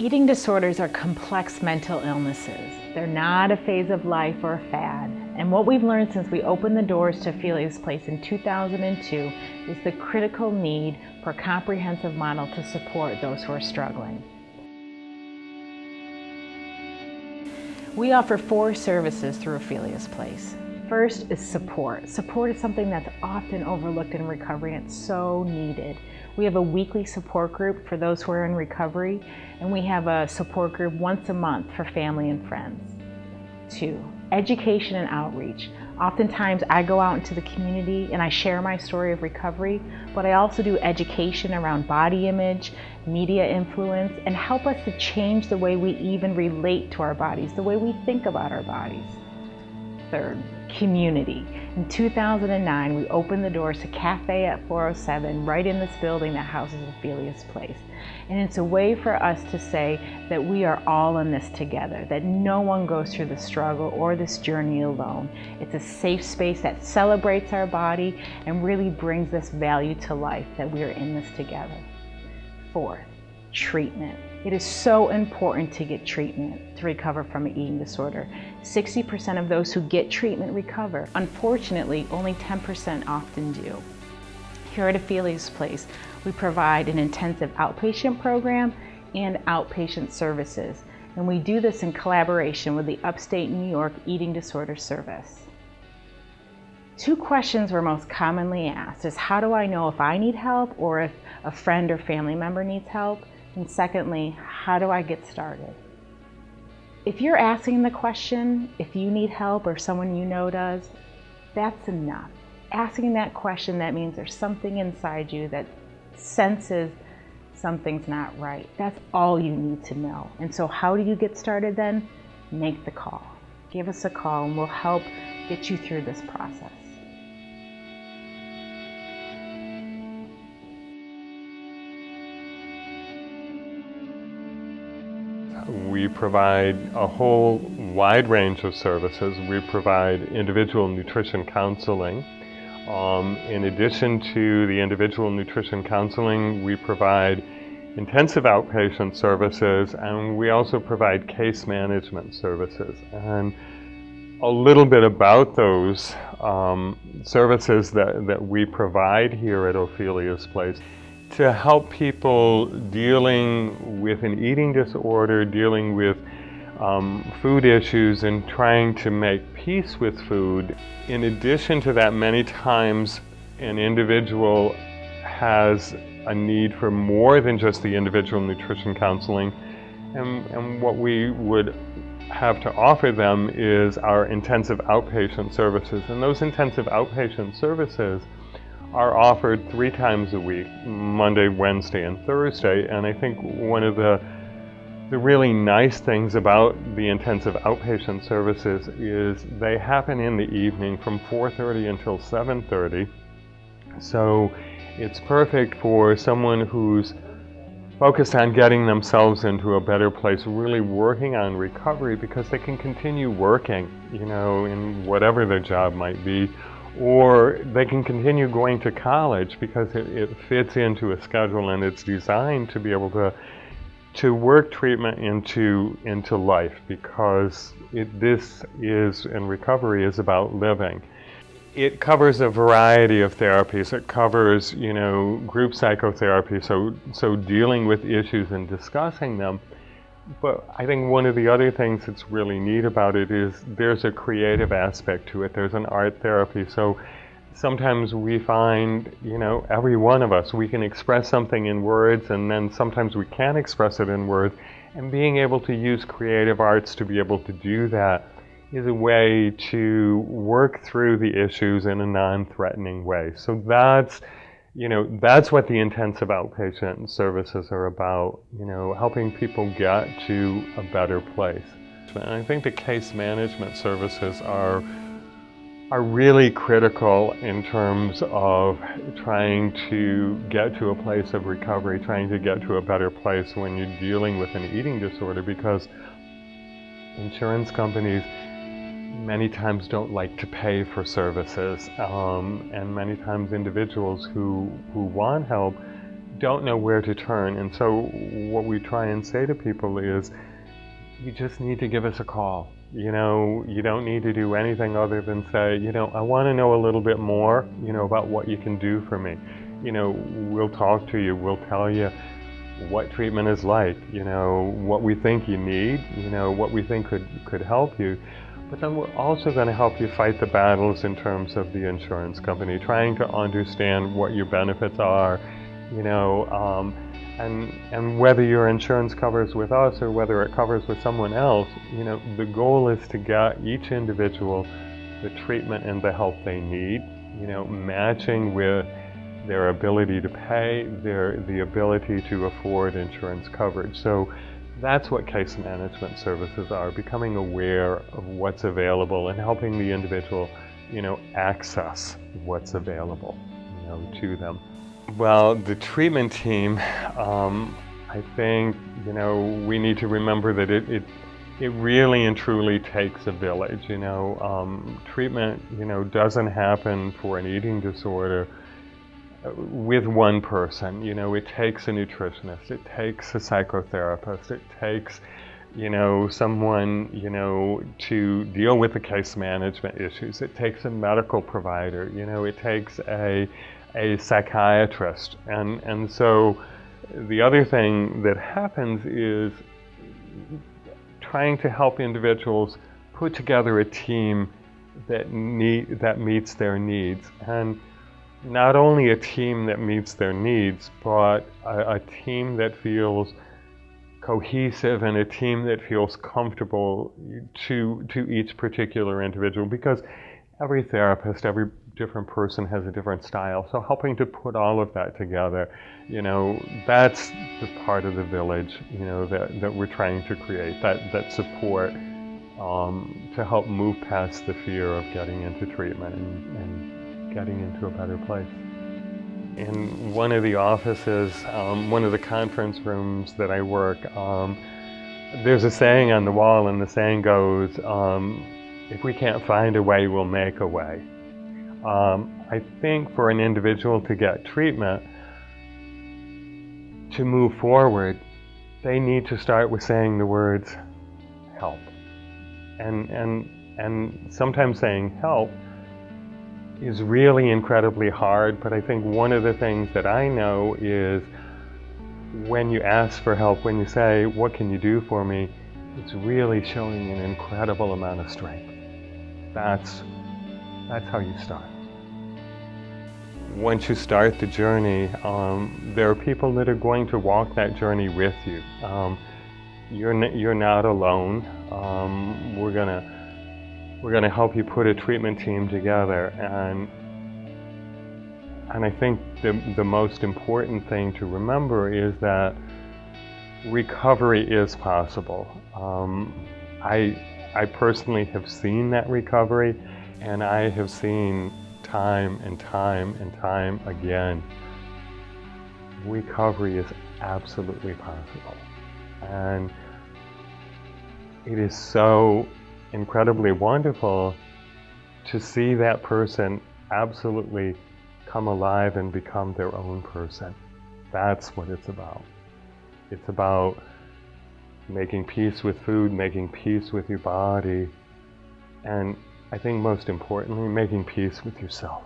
Eating disorders are complex mental illnesses. They're not a phase of life or a fad. And what we've learned since we opened the doors to Ophelia's Place in 2002 is the critical need for a comprehensive model to support those who are struggling. We offer 4 services through Ophelia's Place. First is support. Support is something that's often overlooked in recovery, and it's so needed. We have a weekly support group for those who are in recovery, and we have a support group once a month for family and friends. 2, education and outreach. Oftentimes I go out into the community and I share my story of recovery, but I also do education around body image, media influence, and help us to change the way we even relate to our bodies, the way we think about our bodies. 3rd, community. In 2009, we opened the doors to Cafe at 407 right in this building that houses Ophelia's Place. And it's a way for us to say that we are all in this together, that no one goes through the struggle or this journey alone. It's a safe space that celebrates our body and really brings this value to life, that we are in this together. 4th, treatment. It is so important to get treatment to recover from an eating disorder. 60% of those who get treatment recover. Unfortunately, only 10% often do. Here at Ophelia's Place, we provide an intensive outpatient program and outpatient services, and we do this in collaboration with the Upstate New York Eating Disorder Service. 2 questions were most commonly asked is, how do I know if I need help or if a friend or family member needs help? And secondly, how do I get started? If you're asking the question, if you need help or someone you know does, that's enough. Asking that question, that means there's something inside you that senses something's not right. That's all you need to know. And so how do you get started then? Make the call. Give us a call and we'll help get you through this process. We provide a whole wide range of services. We provide individual nutrition counseling. In addition to the individual nutrition counseling, we provide intensive outpatient services, and we also provide case management services. And a little bit about those services that we provide here at Ophelia's Place. To help people dealing with an eating disorder, dealing with food issues, and trying to make peace with food. In addition to that, many times an individual has a need for more than just the individual nutrition counseling, and what we would have to offer them is our intensive outpatient services. And those intensive outpatient services are offered 3 times a week, Monday, Wednesday, and Thursday. And I think one of the really nice things about the intensive outpatient services is they happen in the evening from 4:30 until 7:30. So it's perfect for someone who's focused on getting themselves into a better place, really working on recovery, because they can continue working, in whatever their job might be. Or they can continue going to college because it fits into a schedule and it's designed to be able to work treatment into life, because this is, and recovery is about living. It covers a variety of therapies. It covers, group psychotherapy, so dealing with issues and discussing them. But I think one of the other things that's really neat about it is there's a creative aspect to it. There's an art therapy. So sometimes we find, every one of us, we can express something in words, and then sometimes we can't express it in words. And being able to use creative arts to be able to do that is a way to work through the issues in a non-threatening way. So that's what the intensive outpatient services are about, helping people get to a better place. And I think the case management services are really critical in terms of trying to get to a place of recovery, trying to get to a better place when you're dealing with an eating disorder, because insurance companies many times don't like to pay for services, and many times individuals who want help don't know where to turn. And so what we try and say to people is, you just need to give us a call. You know, you don't need to do anything other than say, you know, I want to know a little bit more, you know, about what you can do for me. You know, we'll talk to you, we'll tell you what treatment is like, you know, what we think you need, you know, what we think could help you. But then we're also going to help you fight the battles in terms of the insurance company, trying to understand what your benefits are, you know, and whether your insurance covers with us or whether it covers with someone else. You know, the goal is to get each individual the treatment and the help they need, you know, matching with their ability to pay, the ability to afford insurance coverage. So that's what case management services are, becoming aware of what's available and helping the individual, you know, access what's available, you know, to them. Well, the treatment team, I think, you know, we need to remember that it really and truly takes a village, you know. Treatment, you know, doesn't happen for an eating disorder with one person. You know, it takes a nutritionist, it takes a psychotherapist, it takes, you know, someone, you know, to deal with the case management issues. It takes a medical provider, you know, it takes a psychiatrist. And so the other thing that happens is trying to help individuals put together a team that meets their needs. And not only a team that meets their needs, but a team that feels cohesive and a team that feels comfortable to each particular individual, because every therapist, every different person has a different style. So helping to put all of that together, you know, that's the part of the village, you know, that we're trying to create, that support to help move past the fear of getting into treatment and getting into a better place. In one of the offices, one of the conference rooms that I work, there's a saying on the wall, and the saying goes, if we can't find a way, we'll make a way. I think for an individual to get treatment, to move forward, they need to start with saying the words, help. And sometimes saying help is really incredibly hard, but I think one of the things that I know is when you ask for help, when you say, what can you do for me, it's really showing an incredible amount of strength. That's how you start. Once you start the journey, there are people that are going to walk that journey with you. You're not alone. We're gonna help you put a treatment team together, and I think the most important thing to remember is that recovery is possible. I personally have seen that recovery, and I have seen time and time and time again, recovery is absolutely possible. And it is so incredibly wonderful to see that person absolutely come alive and become their own person. That's what it's about. It's about making peace with food, making peace with your body, and I think most importantly, making peace with yourself.